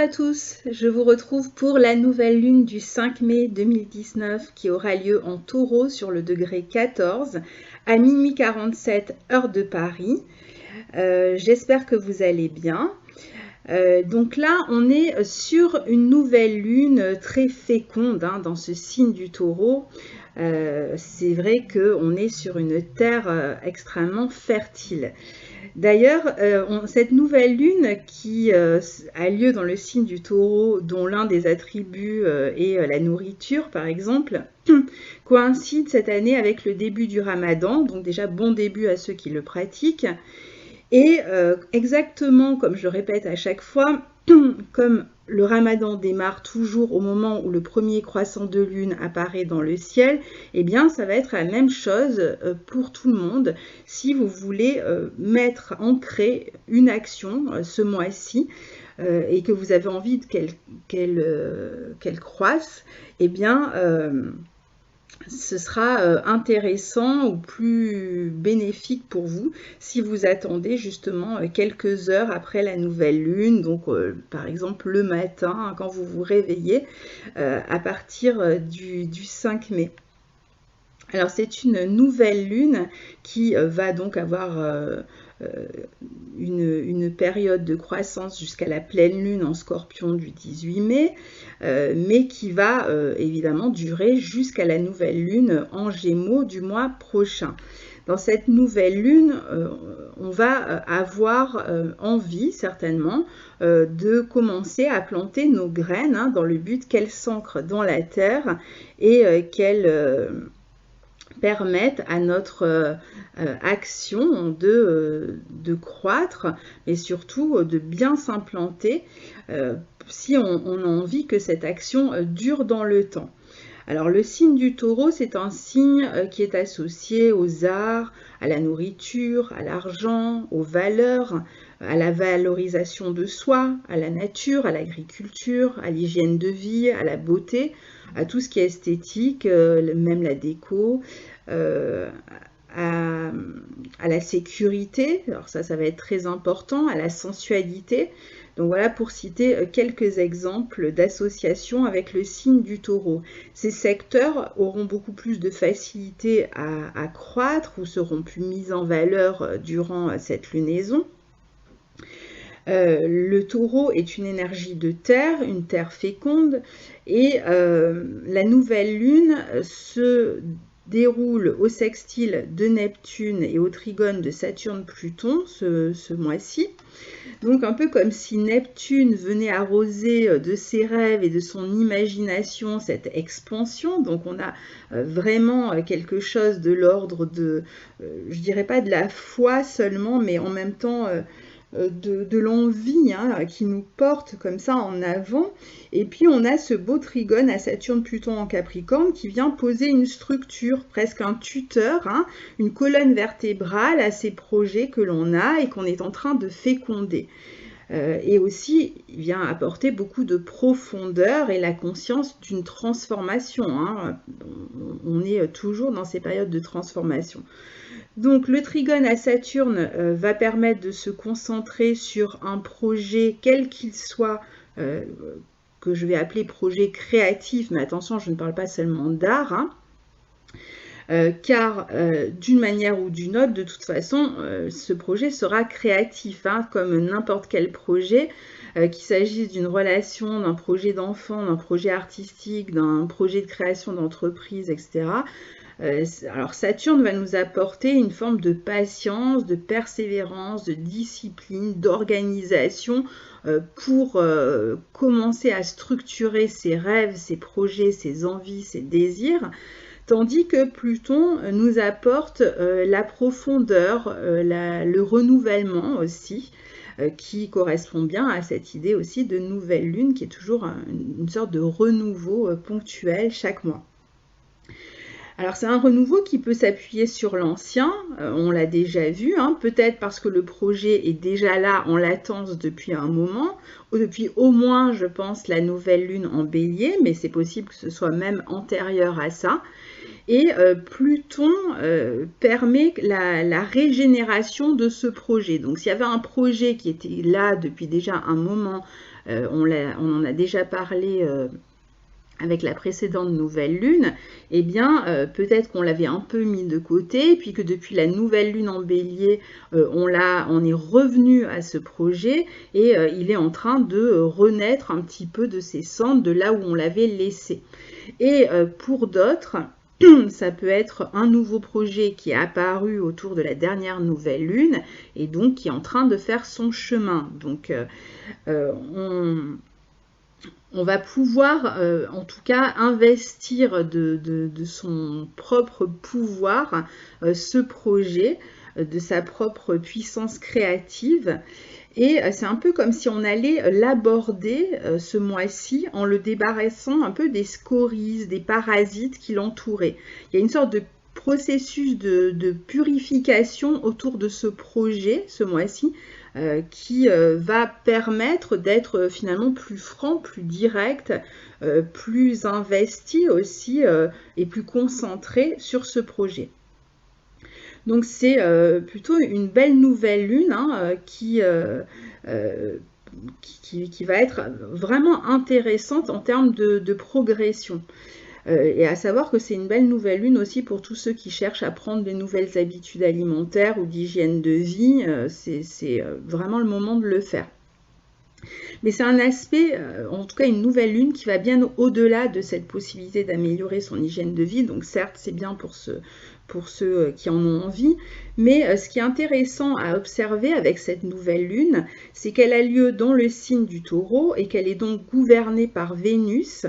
à tous, je vous retrouve pour la nouvelle lune du 5 mai 2019 qui aura lieu en Taureau sur le degré 14 à minuit 47 heure de Paris. J'espère que vous allez bien. Donc là, on est sur une nouvelle lune très féconde dans ce signe du Taureau. C'est vrai qu'on est sur une terre extrêmement fertile. D'ailleurs, cette nouvelle lune qui a lieu dans le signe du Taureau, dont l'un des attributs est la nourriture par exemple, coïncide cette année avec le début du Ramadan, donc déjà bon début à ceux qui le pratiquent. Et exactement comme je le répète à chaque fois, comme le Ramadan démarre toujours au moment où le premier croissant de lune apparaît dans le ciel, eh bien ça va être la même chose pour tout le monde. Si vous voulez ancrer une action ce mois-ci et que vous avez envie qu'elle croisse, eh bien ce sera intéressant ou plus bénéfique pour vous si vous attendez justement quelques heures après la nouvelle lune, donc par exemple le matin quand vous vous réveillez à partir du 5 mai. Alors c'est une nouvelle lune qui va donc avoir une période de croissance jusqu'à la pleine lune en Scorpion du 18 mai, mais qui va évidemment durer jusqu'à la nouvelle lune en Gémeaux du mois prochain. Dans cette nouvelle lune, on va avoir envie certainement de commencer à planter nos graines dans le but qu'elles s'ancrent dans la terre et qu'elles permettent à notre action de croître et surtout de bien s'implanter si on a envie que cette action dure dans le temps. Alors le signe du Taureau, c'est un signe qui est associé aux arts, à la nourriture, à l'argent, aux valeurs, à la valorisation de soi, à la nature, à l'agriculture, à l'hygiène de vie, à la beauté, à tout ce qui est esthétique, même la déco, à la sécurité, alors ça va être très important, à la sensualité. Donc voilà pour citer quelques exemples d'associations avec le signe du Taureau. Ces secteurs auront beaucoup plus de facilité à croître ou seront plus mis en valeur durant cette lunaison. Le Taureau est une énergie de terre, une terre féconde, et la nouvelle lune se déroule au sextile de Neptune et au trigone de Saturne-Pluton ce mois-ci. Donc un peu comme si Neptune venait arroser de ses rêves et de son imagination cette expansion. Donc on a vraiment quelque chose de l'ordre de, je dirais pas de la foi seulement, mais en même temps de l'envie qui nous porte comme ça en avant. Et puis on a ce beau trigone à Saturne-Pluton en Capricorne qui vient poser une structure, presque un tuteur, une colonne vertébrale à ces projets que l'on a et qu'on est en train de féconder. Et aussi, il vient apporter beaucoup de profondeur et la conscience d'une transformation. On est toujours dans ces périodes de transformation. Donc le trigone à Saturne va permettre de se concentrer sur un projet, quel qu'il soit, que je vais appeler projet créatif, mais attention, je ne parle pas seulement d'art, car d'une manière ou d'une autre, de toute façon, ce projet sera créatif, comme n'importe quel projet, qu'il s'agisse d'une relation, d'un projet d'enfant, d'un projet artistique, d'un projet de création d'entreprise, etc. Alors Saturne va nous apporter une forme de patience, de persévérance, de discipline, d'organisation pour commencer à structurer ses rêves, ses projets, ses envies, ses désirs. Tandis que Pluton nous apporte la profondeur, le renouvellement aussi, qui correspond bien à cette idée aussi de nouvelle lune, qui est toujours une sorte de renouveau ponctuel chaque mois. Alors c'est un renouveau qui peut s'appuyer sur l'ancien, on l'a déjà vu, peut-être parce que le projet est déjà là en latence depuis un moment, ou depuis au moins, je pense, la nouvelle lune en Bélier, mais c'est possible que ce soit même antérieur à ça. Et Pluton permet la régénération de ce projet. Donc s'il y avait un projet qui était là depuis déjà un moment, on en a déjà parlé avec la précédente nouvelle lune, eh bien, peut-être qu'on l'avait un peu mis de côté, puis que depuis la nouvelle lune en bélier, on est revenu à ce projet, et il est en train de renaître un petit peu de ses cendres, de là où on l'avait laissé. Et pour d'autres, ça peut être un nouveau projet qui est apparu autour de la dernière nouvelle lune, et donc qui est en train de faire son chemin. Donc, on va pouvoir, en tout cas, investir de son propre pouvoir ce projet, de sa propre puissance créative. Et c'est un peu comme si on allait l'aborder ce mois-ci en le débarrassant un peu des scories, des parasites qui l'entouraient. Il y a une sorte de processus de purification autour de ce projet ce mois-ci, qui va permettre d'être finalement plus franc, plus direct, plus investi aussi et plus concentré sur ce projet. Donc c'est plutôt une belle nouvelle lune qui va être vraiment intéressante en termes de progression. Et à savoir que c'est une belle nouvelle lune aussi pour tous ceux qui cherchent à prendre des nouvelles habitudes alimentaires ou d'hygiène de vie. C'est vraiment le moment de le faire. Mais c'est un aspect, en tout cas une nouvelle lune qui va bien au-delà de cette possibilité d'améliorer son hygiène de vie. Donc certes, c'est bien pour ceux qui en ont envie. Mais ce qui est intéressant à observer avec cette nouvelle lune, c'est qu'elle a lieu dans le signe du Taureau et qu'elle est donc gouvernée par Vénus,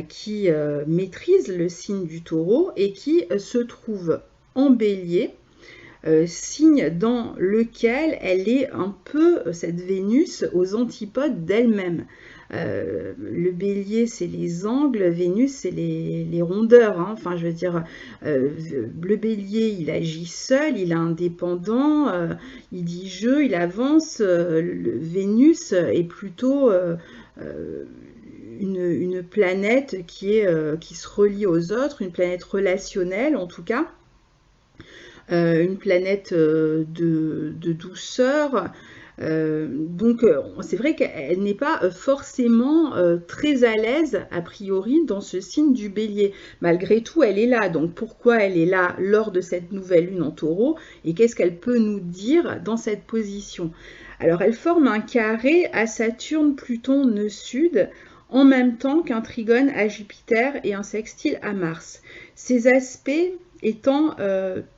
qui maîtrise le signe du Taureau et qui se trouve en Bélier, signe dans lequel elle est un peu, cette Vénus, aux antipodes d'elle-même. Le Bélier, c'est les angles, Vénus, c'est les rondeurs. Enfin, je veux dire, le Bélier, il agit seul, il est indépendant, il dit je, il avance. Vénus est plutôt une planète qui se relie aux autres, une planète relationnelle en tout cas, une planète de douceur. Donc c'est vrai qu'elle n'est pas forcément très à l'aise a priori dans ce signe du Bélier. Malgré tout, elle est là. Donc pourquoi elle est là lors de cette nouvelle lune en Taureau et qu'est-ce qu'elle peut nous dire dans cette position? Alors elle forme un carré à Saturne, Pluton, nœud sud, en même temps qu'un trigone à Jupiter et un sextile à Mars. Ces aspects étant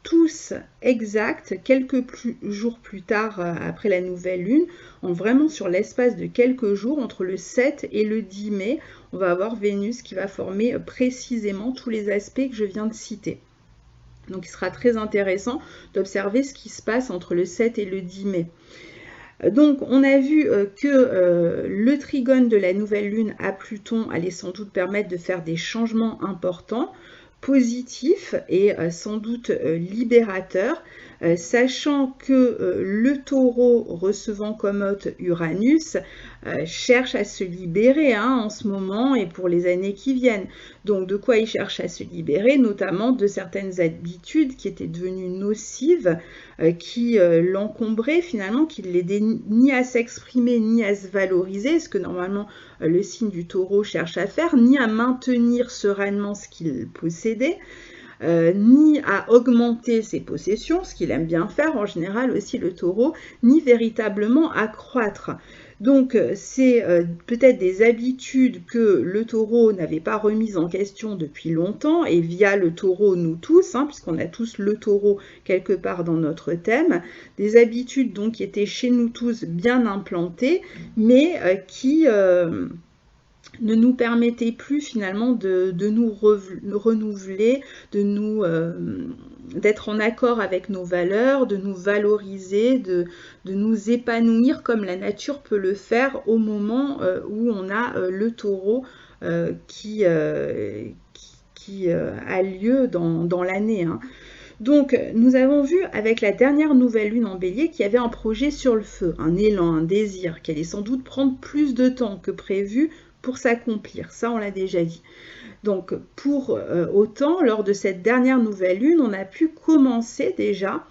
tous exacts quelques jours plus tard après la nouvelle lune, vraiment sur l'espace de quelques jours, entre le 7 et le 10 mai, on va avoir Vénus qui va former précisément tous les aspects que je viens de citer. Donc il sera très intéressant d'observer ce qui se passe entre le 7 et le 10 mai. Donc on a vu que le trigone de la nouvelle lune à Pluton allait sans doute permettre de faire des changements importants, positifs et sans doute libérateurs, sachant que le Taureau recevant comme hôte Uranus cherche à se libérer en ce moment et pour les années qui viennent. Donc de quoi il cherche à se libérer? Notamment de certaines habitudes qui étaient devenues nocives, qui l'encombraient finalement, qui ne l'aidaient ni à s'exprimer ni à se valoriser, ce que normalement le signe du Taureau cherche à faire, ni à maintenir sereinement ce qu'il possédait, ni à augmenter ses possessions, ce qu'il aime bien faire en général aussi le Taureau, ni véritablement à croître. Donc c'est peut-être des habitudes que le Taureau n'avait pas remises en question depuis longtemps, et via le Taureau nous tous, puisqu'on a tous le Taureau quelque part dans notre thème, des habitudes donc qui étaient chez nous tous bien implantées, mais qui ne nous permettait plus finalement de nous renouveler, d'être en accord avec nos valeurs, de nous valoriser, de nous épanouir comme la nature peut le faire au moment où on a le Taureau qui a lieu dans l'année. Donc, nous avons vu avec la dernière nouvelle lune en Bélier qu'il y avait un projet sur le feu, un élan, un désir, qui allait sans doute prendre plus de temps que prévu pour s'accomplir. Ça, on l'a déjà dit. Donc pour autant, lors de cette dernière nouvelle lune, on a pu commencer déjà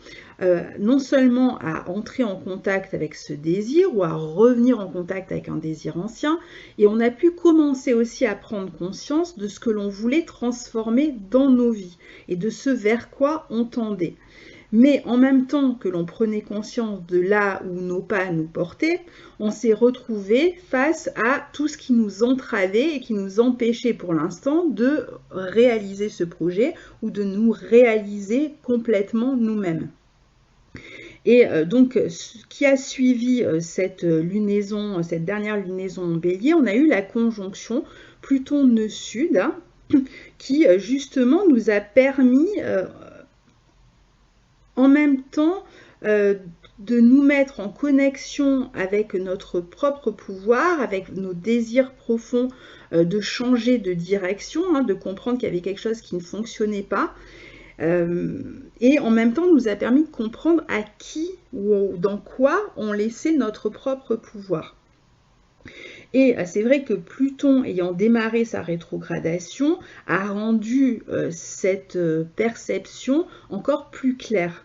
non seulement à entrer en contact avec ce désir ou à revenir en contact avec un désir ancien, et on a pu commencer aussi à prendre conscience de ce que l'on voulait transformer dans nos vies et de ce vers quoi on tendait. Mais en même temps que l'on prenait conscience de là où nos pas nous portaient, on s'est retrouvé face à tout ce qui nous entravait et qui nous empêchait pour l'instant de réaliser ce projet ou de nous réaliser complètement nous-mêmes. Et donc, ce qui a suivi cette lunaison, cette dernière lunaison en Bélier, on a eu la conjonction Pluton nœud sud, hein, qui justement nous a permis en même temps de nous mettre en connexion avec notre propre pouvoir, avec nos désirs profonds de changer de direction, hein, de comprendre qu'il y avait quelque chose qui ne fonctionnait pas. Et en même temps nous a permis de comprendre à qui ou dans quoi on laissait notre propre pouvoir. Et c'est vrai que Pluton, ayant démarré sa rétrogradation, a rendu cette perception encore plus claire.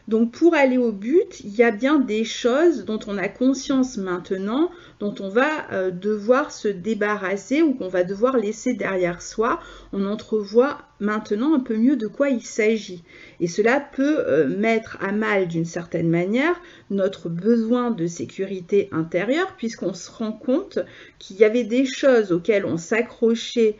Donc pour aller au but, il y a bien des choses dont on a conscience maintenant, dont on va devoir se débarrasser ou qu'on va devoir laisser derrière soi. On entrevoit maintenant un peu mieux de quoi il s'agit. Et cela peut mettre à mal d'une certaine manière notre besoin de sécurité intérieure, puisqu'on se rend compte qu'il y avait des choses auxquelles on s'accrochait,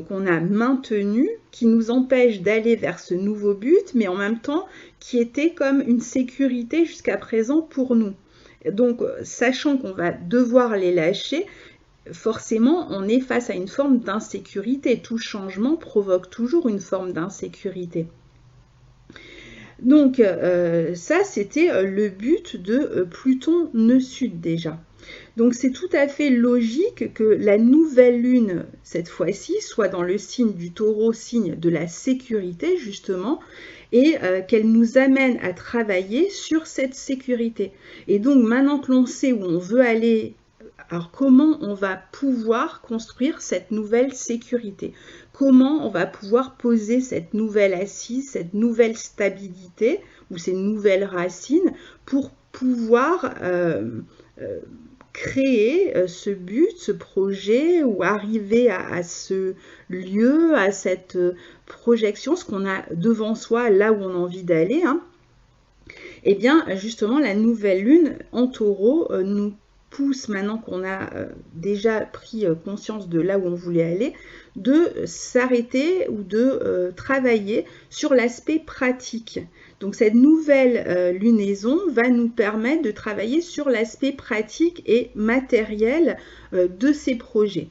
qu'on a maintenu, qui nous empêche d'aller vers ce nouveau but, mais en même temps qui était comme une sécurité jusqu'à présent pour nous. Donc, sachant qu'on va devoir les lâcher, forcément, on est face à une forme d'insécurité. Tout changement provoque toujours une forme d'insécurité. Donc, ça, c'était le but de Pluton nœud sud déjà. Donc c'est tout à fait logique que la nouvelle lune, cette fois-ci, soit dans le signe du Taureau, signe de la sécurité justement, et qu'elle nous amène à travailler sur cette sécurité. Et donc maintenant que l'on sait où on veut aller, alors comment on va pouvoir construire cette nouvelle sécurité? Comment on va pouvoir poser cette nouvelle assise, cette nouvelle stabilité ou ces nouvelles racines pour pouvoir créer ce but, ce projet ou arriver à ce lieu, à cette projection, ce qu'on a devant soi, là où on a envie d'aller, hein. Et bien justement la nouvelle lune en Taureau nous pousse, maintenant qu'on a déjà pris conscience de là où on voulait aller, de s'arrêter ou de travailler sur l'aspect pratique. Donc cette nouvelle lunaison va nous permettre de travailler sur l'aspect pratique et matériel de ces projets.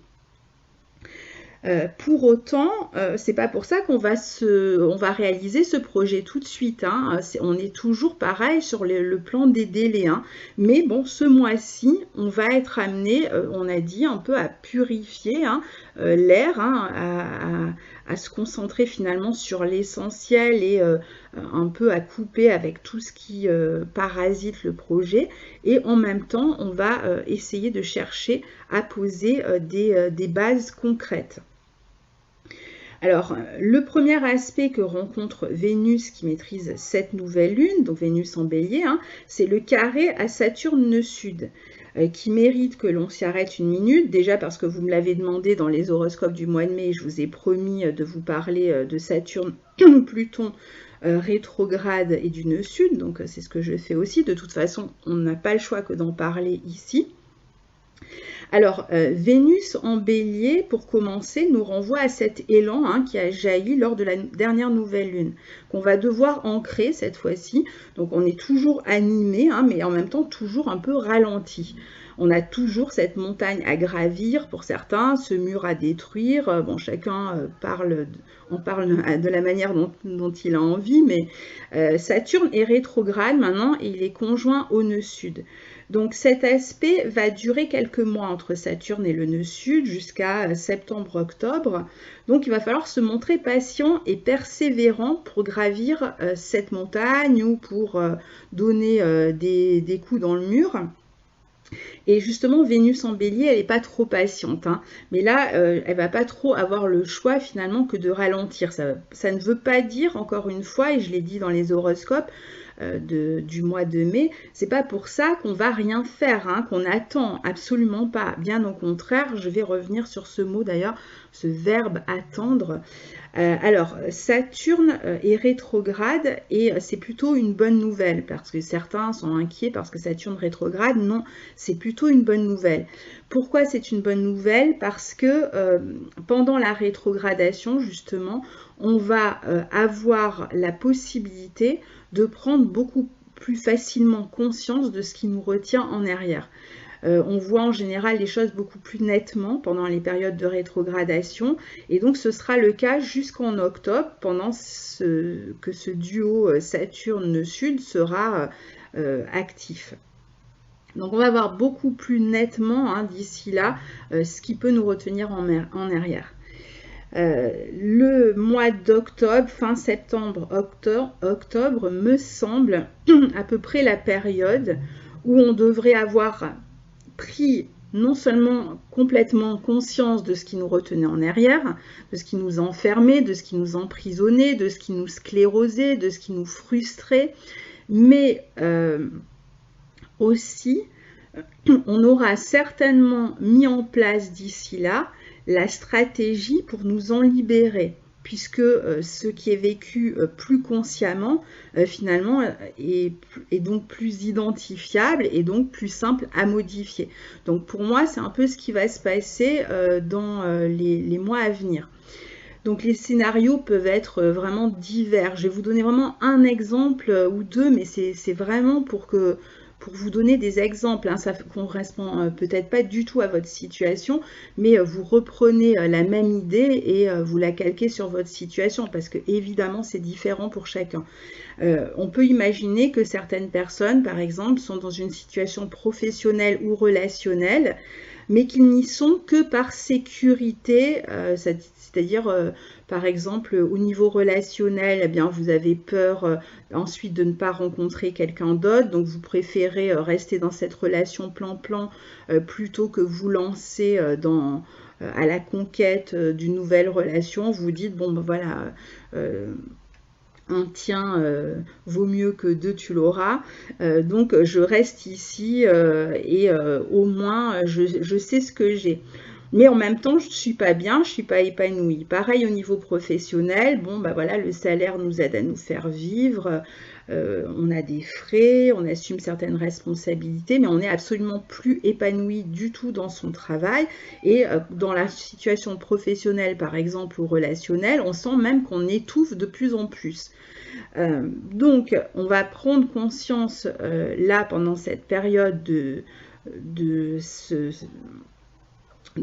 Pour autant, c'est pas pour ça qu'on va réaliser ce projet tout de suite, hein. On est toujours pareil sur le plan des délais, hein. Mais bon, ce mois-ci, on va être amené, on a dit, un peu à purifier, hein, l'air, hein, à se concentrer finalement sur l'essentiel et un peu à couper avec tout ce qui parasite le projet. Et en même temps, on va essayer de chercher à poser des bases concrètes. Alors, le premier aspect que rencontre Vénus qui maîtrise cette nouvelle lune, donc Vénus en Bélier, hein, c'est le carré à Saturne nœud sud, qui mérite que l'on s'y arrête une minute, déjà parce que vous me l'avez demandé dans les horoscopes du mois de mai, je vous ai promis de vous parler de Saturne, Pluton, rétrograde et du nœud sud, donc c'est ce que je fais aussi. De toute façon, on n'a pas le choix que d'en parler ici. Alors, Vénus en Bélier, pour commencer, nous renvoie à cet élan, hein, qui a jailli lors de la dernière nouvelle lune, qu'on va devoir ancrer cette fois-ci. Donc, on est toujours animé, hein, mais en même temps toujours un peu ralenti. On a toujours cette montagne à gravir pour certains, ce mur à détruire. Bon, chacun parle de la manière dont il a envie, mais Saturne est rétrograde maintenant et il est conjoint au nœud sud. Donc cet aspect va durer quelques mois entre Saturne et le nœud sud jusqu'à septembre-octobre. Donc il va falloir se montrer patient et persévérant pour gravir cette montagne ou pour donner des coups dans le mur. Et justement, Vénus en bélier, elle n'est pas trop patiente, hein. Mais là, elle va pas trop avoir le choix finalement que de ralentir. Ça ne veut pas dire, encore une fois, et je l'ai dit dans les horoscopes du mois de mai, c'est pas pour ça qu'on va rien faire, hein, qu'on attend, absolument pas. Bien au contraire, je vais revenir sur ce mot d'ailleurs, ce verbe attendre. Alors, Saturne est rétrograde et c'est plutôt une bonne nouvelle parce que certains sont inquiets parce que Saturne rétrograde. Non, c'est plutôt une bonne nouvelle. Pourquoi c'est une bonne nouvelle? Parce que pendant la rétrogradation, justement, on va avoir la possibilité de prendre beaucoup plus facilement conscience de ce qui nous retient en arrière. On voit en général les choses beaucoup plus nettement pendant les périodes de rétrogradation et donc ce sera le cas jusqu'en octobre pendant que ce duo Saturne-Sud sera actif. Donc on va voir beaucoup plus nettement d'ici là ce qui peut nous retenir en arrière. Le mois d'octobre, fin septembre, octobre me semble à peu près la période où on devrait avoir pris non seulement complètement conscience de ce qui nous retenait en arrière, de ce qui nous enfermait, de ce qui nous emprisonnait, de ce qui nous sclérosait, de ce qui nous frustrait, mais aussi on aura certainement mis en place d'ici là la stratégie pour nous en libérer, puisque ce qui est vécu plus consciemment, finalement, est donc plus identifiable et donc plus simple à modifier. Donc pour moi, c'est un peu ce qui va se passer dans les mois à venir. Donc les scénarios peuvent être vraiment divers. Je vais vous donner vraiment un exemple ou deux, mais c'est vraiment pour vous donner des exemples, hein. Ça ne correspond peut-être pas du tout à votre situation, mais vous reprenez la même idée et vous la calquez sur votre situation, parce que évidemment c'est différent pour chacun. On peut imaginer que certaines personnes, par exemple, sont dans une situation professionnelle ou relationnelle, mais qu'ils n'y sont que par sécurité, c'est-à-dire par exemple au niveau relationnel, eh bien, vous avez peur ensuite de ne pas rencontrer quelqu'un d'autre, donc vous préférez rester dans cette relation plan-plan plutôt que vous lancer à la conquête d'une nouvelle relation. Vous vous dites, bon ben voilà, un tien vaut mieux que deux tu l'auras, donc je reste ici et au moins je sais ce que j'ai. Mais en même temps, je ne suis pas bien, je ne suis pas épanouie. Pareil au niveau professionnel, bon bah voilà, le salaire nous aide à nous faire vivre, on a des frais, on assume certaines responsabilités, mais on n'est absolument plus épanoui du tout dans son travail. Et dans la situation professionnelle, par exemple, ou relationnelle, on sent même qu'on étouffe de plus en plus. Donc, on va prendre conscience là, pendant cette période de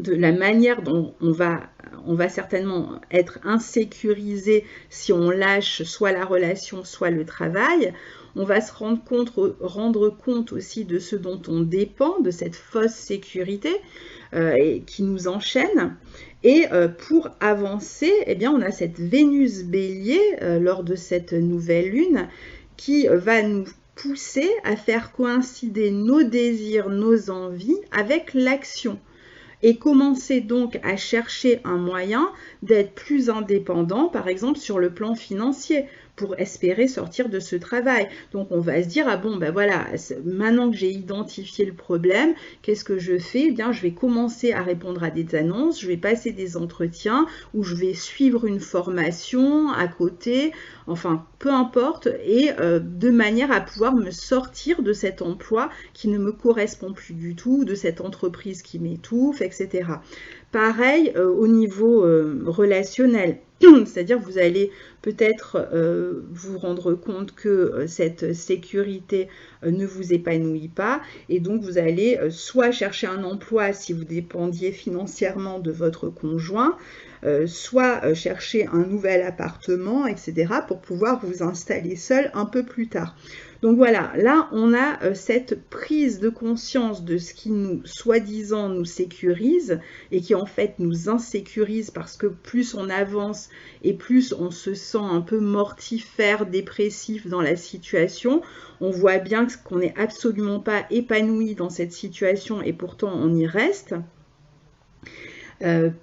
la manière dont on va certainement être insécurisé si on lâche soit la relation, soit le travail. On va se rendre compte aussi de ce dont on dépend, de cette fausse sécurité qui nous enchaîne. Et pour avancer, eh bien, on a cette Vénus bélier lors de cette nouvelle lune qui va nous pousser à faire coïncider nos désirs, nos envies avec l'action. Et commencer donc à chercher un moyen d'être plus indépendant, par exemple sur le plan financier, pour espérer sortir de ce travail. Donc on va se dire, ah bon, ben voilà, maintenant que j'ai identifié le problème, qu'est-ce que je fais? Eh bien, je vais commencer à répondre à des annonces, je vais passer des entretiens, ou je vais suivre une formation à côté, enfin, peu importe, et de manière à pouvoir me sortir de cet emploi qui ne me correspond plus du tout, de cette entreprise qui m'étouffe, etc. Pareil au niveau relationnel, c'est-à-dire vous allez peut-être vous rendre compte que cette sécurité ne vous épanouit pas et donc vous allez soit chercher un emploi si vous dépendiez financièrement de votre conjoint, soit chercher un nouvel appartement, etc., pour pouvoir vous installer seul un peu plus tard. Donc voilà, là on a cette prise de conscience de ce qui nous, soi-disant, nous sécurise et qui en fait nous insécurise parce que plus on avance et plus on se sent un peu mortifère, dépressif dans la situation. On voit bien qu'on n'est absolument pas épanoui dans cette situation et pourtant on y reste.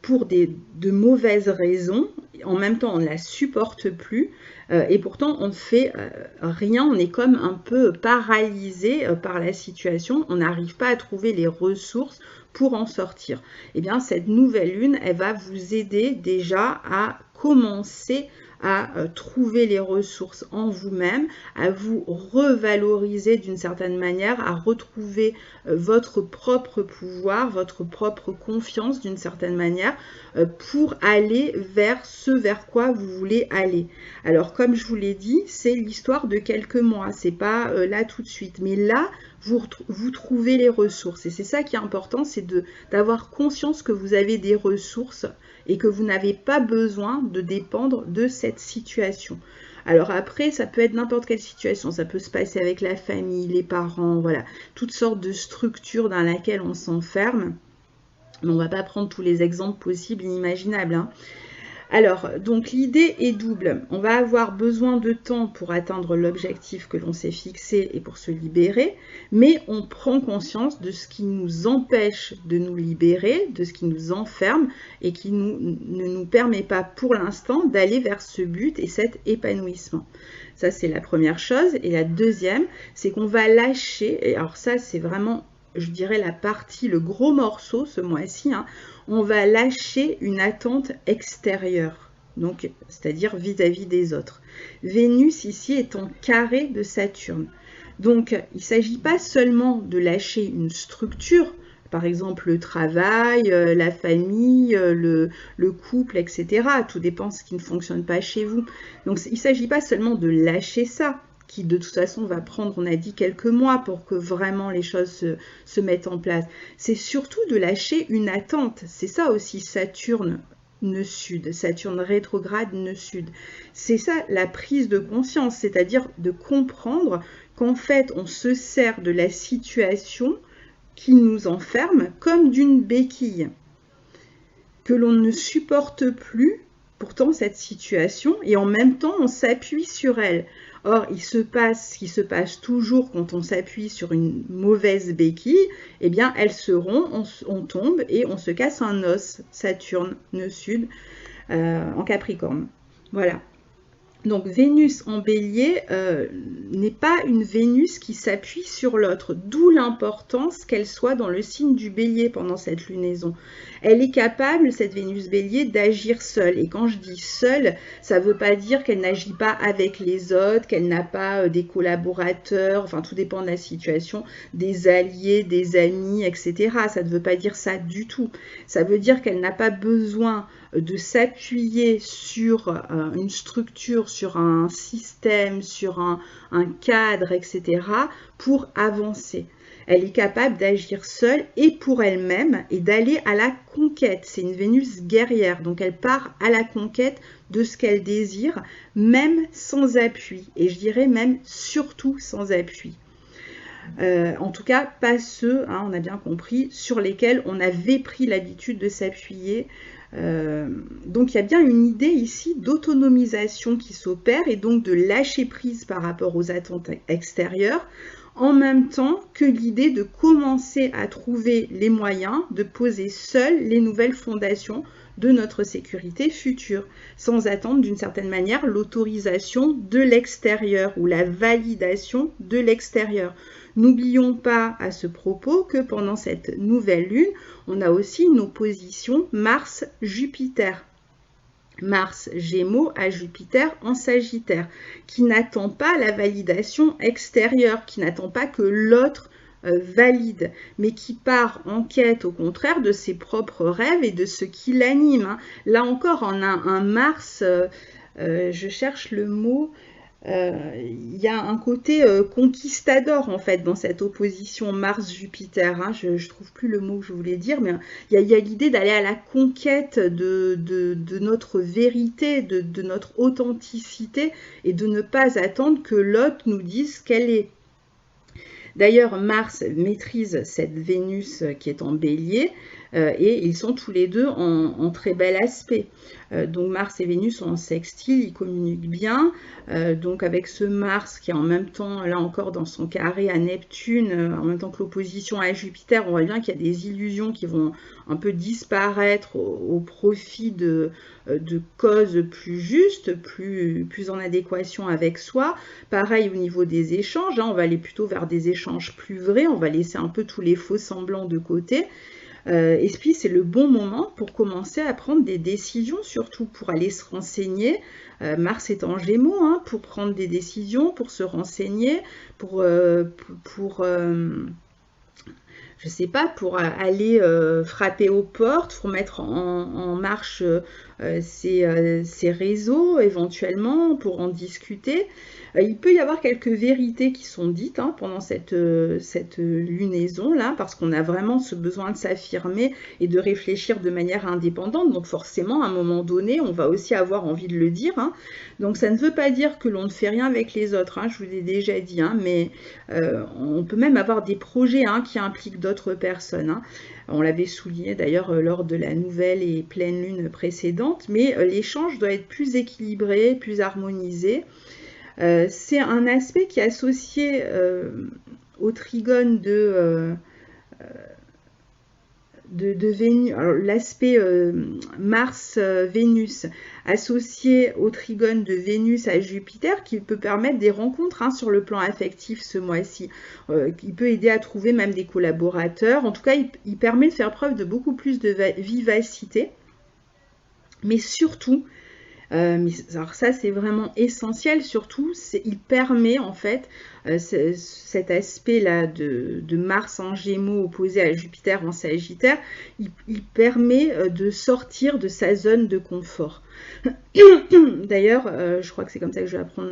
Pour de mauvaises raisons. En même temps, on ne la supporte plus et pourtant, on ne fait rien. On est comme un peu paralysé par la situation. On n'arrive pas à trouver les ressources pour en sortir. Eh bien, cette nouvelle lune, elle va vous aider déjà à commencer à trouver les ressources en vous-même, à vous revaloriser d'une certaine manière, à retrouver votre propre pouvoir, votre propre confiance d'une certaine manière pour aller vers ce vers quoi vous voulez aller. Alors comme je vous l'ai dit, c'est l'histoire de quelques mois, c'est pas là tout de suite, mais là vous trouvez les ressources et c'est ça qui est important, c'est d'avoir conscience que vous avez des ressources et que vous n'avez pas besoin de dépendre de cette situation. Alors après, ça peut être n'importe quelle situation, ça peut se passer avec la famille, les parents, voilà, toutes sortes de structures dans lesquelles on s'enferme. On ne va pas prendre tous les exemples possibles, inimaginables, hein. Alors, donc l'idée est double. On va avoir besoin de temps pour atteindre l'objectif que l'on s'est fixé et pour se libérer, mais on prend conscience de ce qui nous empêche de nous libérer, de ce qui nous enferme et qui ne nous permet pas pour l'instant d'aller vers ce but et cet épanouissement. Ça, c'est la première chose. Et la deuxième, c'est qu'on va lâcher, et alors ça, c'est vraiment, je dirais, la partie, le gros morceau ce mois-ci, hein, on va lâcher une attente extérieure, donc c'est-à-dire vis-à-vis des autres. Vénus ici est en carré de Saturne. Donc il ne s'agit pas seulement de lâcher une structure, par exemple le travail, la famille, le couple, etc. Tout dépend de ce qui ne fonctionne pas chez vous. Donc il ne s'agit pas seulement de lâcher ça, qui de toute façon va prendre, on a dit, quelques mois pour que vraiment les choses se mettent en place. C'est surtout de lâcher une attente. C'est ça aussi Saturne nœud sud, Saturne rétrograde nœud sud. C'est ça la prise de conscience, c'est-à-dire de comprendre qu'en fait on se sert de la situation qui nous enferme comme d'une béquille, que l'on ne supporte plus pourtant cette situation et en même temps on s'appuie sur elle. Or, il se passe ce qui se passe toujours quand on s'appuie sur une mauvaise béquille, eh bien, elle se rompt, on tombe et on se casse un os. Saturne, nœud sud, en Capricorne. Voilà. Donc, Vénus en Bélier n'est pas une Vénus qui s'appuie sur l'autre, d'où l'importance qu'elle soit dans le signe du Bélier pendant cette lunaison. Elle est capable, cette Vénus Bélier, d'agir seule. Et quand je dis seule, ça ne veut pas dire qu'elle n'agit pas avec les autres, qu'elle n'a pas des collaborateurs, enfin tout dépend de la situation, des alliés, des amis, etc. Ça ne veut pas dire ça du tout. Ça veut dire qu'elle n'a pas besoin de s'appuyer sur une structure, sur un système, sur un cadre, etc. pour avancer. Elle est capable d'agir seule et pour elle-même et d'aller à la conquête. C'est une Vénus guerrière, donc elle part à la conquête de ce qu'elle désire, même sans appui. Et je dirais même surtout sans appui. En tout cas, pas ceux, hein, on a bien compris, sur lesquels on avait pris l'habitude de s'appuyer. Donc il y a bien une idée ici d'autonomisation qui s'opère et donc de lâcher prise par rapport aux attentes extérieures, en même temps que l'idée de commencer à trouver les moyens de poser seuls les nouvelles fondations de notre sécurité future, sans attendre d'une certaine manière l'autorisation de l'extérieur ou la validation de l'extérieur. N'oublions pas à ce propos que pendant cette nouvelle lune, on a aussi une opposition Mars-Jupiter. Mars Gémeaux à Jupiter en Sagittaire, qui n'attend pas la validation extérieure, qui n'attend pas que l'autre valide, mais qui part en quête au contraire de ses propres rêves et de ce qui l'anime. Là encore, on a un Mars, je cherche le mot, il y a un côté conquistador en fait dans cette opposition Mars-Jupiter, hein. Je trouve plus le mot que je voulais dire, mais il y a l'idée d'aller à la conquête de notre vérité, de notre authenticité, et de ne pas attendre que l'autre nous dise qu'elle est. D'ailleurs, Mars maîtrise cette Vénus qui est en Bélier, et ils sont tous les deux en très bel aspect. Donc Mars et Vénus sont en sextile, ils communiquent bien. Donc avec ce Mars qui est en même temps, là encore, dans son carré à Neptune, en même temps que l'opposition à Jupiter, on voit bien qu'il y a des illusions qui vont un peu disparaître au profit de causes plus justes, plus en adéquation avec soi. Pareil au niveau des échanges, hein, on va aller plutôt vers des échanges plus vrais, on va laisser un peu tous les faux semblants de côté. Et puis c'est le bon moment pour commencer à prendre des décisions, surtout pour aller se renseigner. Mars est en Gémeaux, hein, pour prendre des décisions, pour se renseigner, pour je sais pas, pour aller frapper aux portes, pour mettre en marche ces réseaux éventuellement, pour en discuter. Il peut y avoir quelques vérités qui sont dites, hein, pendant cette lunaison-là, parce qu'on a vraiment ce besoin de s'affirmer et de réfléchir de manière indépendante. Donc forcément, à un moment donné, on va aussi avoir envie de le dire, hein. Donc ça ne veut pas dire que l'on ne fait rien avec les autres, hein, je vous l'ai déjà dit, hein, mais on peut même avoir des projets, hein, qui impliquent d'autres personnes, hein. On l'avait souligné d'ailleurs lors de la nouvelle et pleine lune précédente, mais l'échange doit être plus équilibré, plus harmonisé. C'est un aspect qui est associé au trigone de Vénus. Alors l'aspect Mars-Vénus associé au trigone de Vénus à Jupiter, qui peut permettre des rencontres, hein, sur le plan affectif ce mois-ci, qui peut aider à trouver même des collaborateurs. En tout cas, il permet de faire preuve de beaucoup plus de vivacité, mais surtout, alors ça c'est vraiment essentiel, surtout il permet en fait cet aspect là de Mars en Gémeaux opposé à Jupiter en Sagittaire, il permet de sortir de sa zone de confort. D'ailleurs, je crois que c'est comme ça que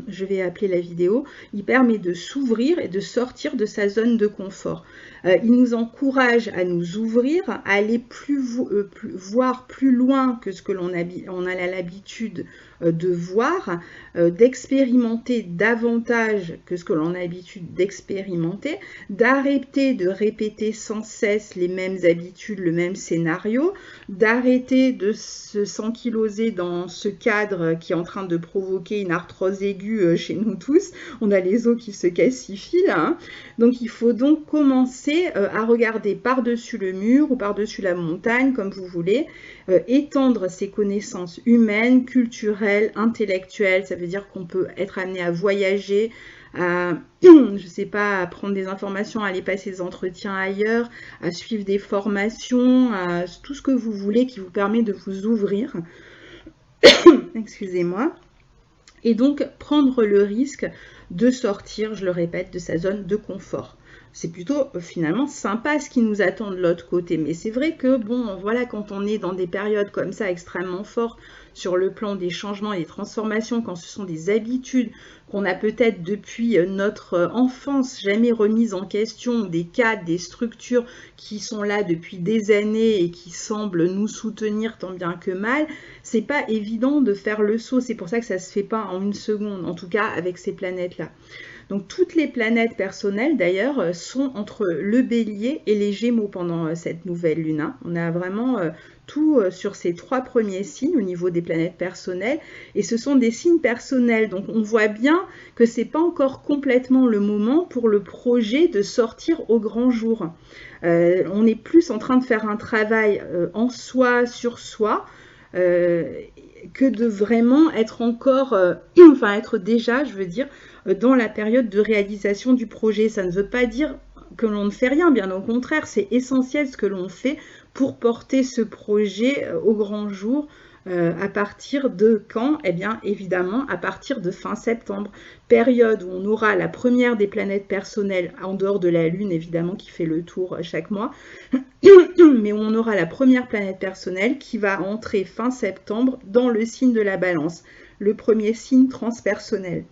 je vais appeler la vidéo, il permet de s'ouvrir et de sortir de sa zone de confort. Il nous encourage à nous ouvrir, à aller voir plus loin que ce que l'on a l'habitude de voir, d'expérimenter davantage que ce que l'on a l'habitude d'expérimenter, d'arrêter de répéter sans cesse les mêmes habitudes, le même scénario, d'arrêter de s'enkyloser dans ce cadre qui est en train de provoquer une arthrose aiguë chez nous tous. On a les os qui se calcifient là, hein. Donc il faut donc commencer à regarder par-dessus le mur ou par-dessus la montagne, comme vous voulez, étendre ses connaissances humaines, culturelles, intellectuelles. Ça veut dire qu'on peut être amené à voyager, à, je sais pas, à prendre des informations, à aller passer des entretiens ailleurs, à suivre des formations, à tout ce que vous voulez qui vous permet de vous ouvrir. Excusez-moi. Et donc prendre le risque de sortir, je le répète, de sa zone de confort. C'est plutôt finalement sympa ce qui nous attend de l'autre côté. Mais c'est vrai que, bon, voilà, quand on est dans des périodes comme ça extrêmement fortes sur le plan des changements et des transformations, quand ce sont des habitudes qu'on a peut-être depuis notre enfance jamais remises en question, des cadres, des structures qui sont là depuis des années et qui semblent nous soutenir tant bien que mal, c'est pas évident de faire le saut. C'est pour ça que ça se fait pas en une seconde, en tout cas avec ces planètes-là. Donc toutes les planètes personnelles d'ailleurs sont entre le Bélier et les Gémeaux pendant cette nouvelle lune, hein. On a vraiment tout sur ces 3 premiers signes au niveau des planètes personnelles, et ce sont des signes personnels. Donc on voit bien que c'est pas encore complètement le moment pour le projet de sortir au grand jour. On est plus en train de faire un travail en soi, sur soi, que de vraiment être encore, enfin être déjà, je veux dire, dans la période de réalisation du projet. Ça ne veut pas dire que l'on ne fait rien, bien au contraire, c'est essentiel ce que l'on fait pour porter ce projet au grand jour. À partir de quand? Eh bien, évidemment, à partir de fin septembre, période où on aura la première des planètes personnelles, en dehors de la Lune, évidemment, qui fait le tour chaque mois, mais où on aura la première planète personnelle qui va entrer fin septembre dans le signe de la Balance, le premier signe transpersonnel.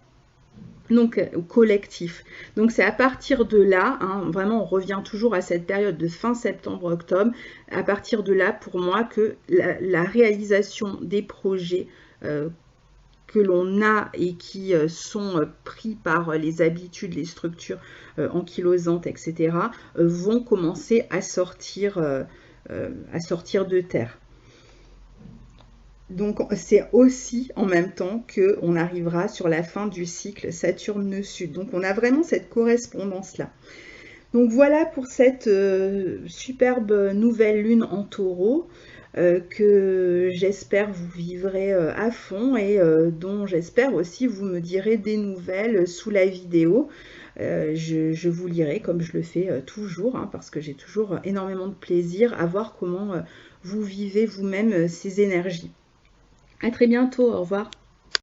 Donc collectif. Donc c'est à partir de là, hein, vraiment on revient toujours à cette période de fin septembre-octobre, à partir de là pour moi que la réalisation des projets que l'on a et qui sont pris par les habitudes, les structures ankylosantes, etc., vont commencer à sortir de terre. Donc c'est aussi en même temps qu'on arrivera sur la fin du cycle Saturne Sud. Donc on a vraiment cette correspondance-là. Donc voilà pour cette superbe nouvelle lune en taureau que j'espère vous vivrez à fond et dont j'espère aussi vous me direz des nouvelles sous la vidéo. Je vous lirai comme je le fais toujours, hein, parce que j'ai toujours énormément de plaisir à voir comment vous vivez vous-même ces énergies. À très bientôt, au revoir.